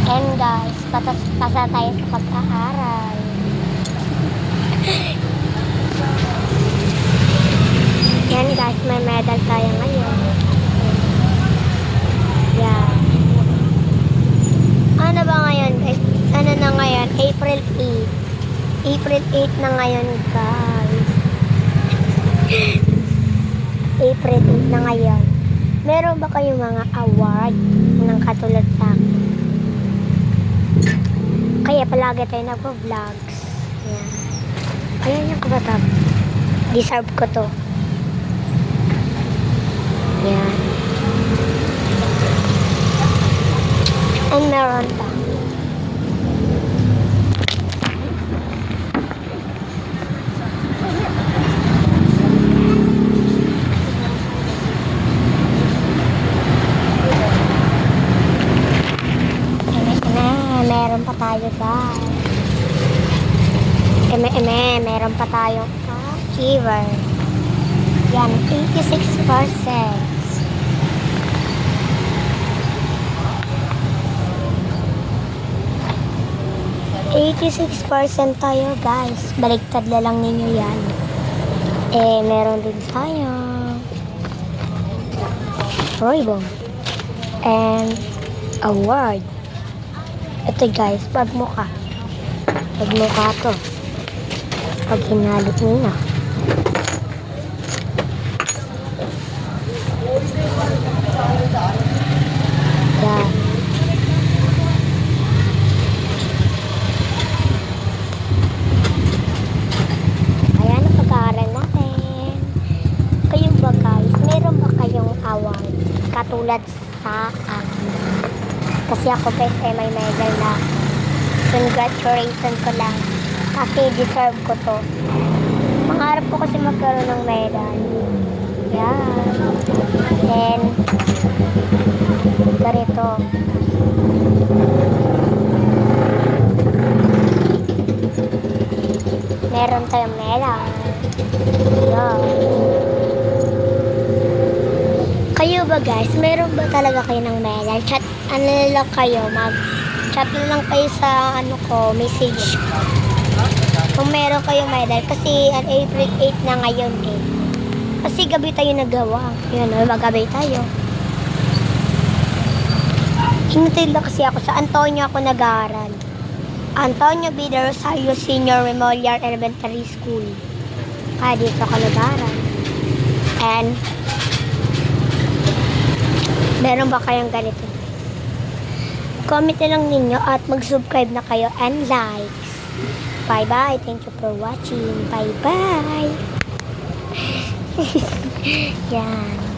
And guys, pasa tayo sa pag-aaral. Yan guys, may medal tayo ngayon. Yeah. Ano ba ngayon guys? Ano na ngayon? April 8. April 8 na ngayon guys. April 8 na ngayon. Meron ba kayong mga award ng katulad sa akin? Kaya palagi tayo nagpo-vlogs. Yan. Ayan yung kabatab. Deserve ko to. Yan. And meron pa. Meron pa tayo guys. Meron pa tayong achiever. Yan, 86%. 86% tayo guys. Baliktad na lang ninyo yan. Meron din tayo Roybong and award. Ito guys, pagmukha to. Pag hinalit nyo. Yan. Ayan ang pag-aaral natin. Kayo ba guys, meron ba kayong award katulad sa akin? Kasi ako guys ay may medal na. Congratulations ko lang. Kasi deserve ko to. Pangarap ko kasi magkaroon ng medal. Yan. Then, ganito. Meron tayong medal. Yan. Kayo ba guys, meron ba talaga kayo ng medal? Chat, ano lang kayo, chat na lang kayo sa message ko. Kung meron kayong medal, kasi April 8 na ngayon eh. Kasi gabi tayo nagawa. Yun, magabi tayo. Hinatid lang kasi ako sa Antonio ako nag-aaral. Antonio B. de Rosario Senior Memorial Elementary School. Kaya dito ako nag-aaral. And meron ba kayong ganito? Comment na lang ninyo at mag-subscribe na kayo and likes. Bye-bye. Thank you for watching. Bye-bye. Yan.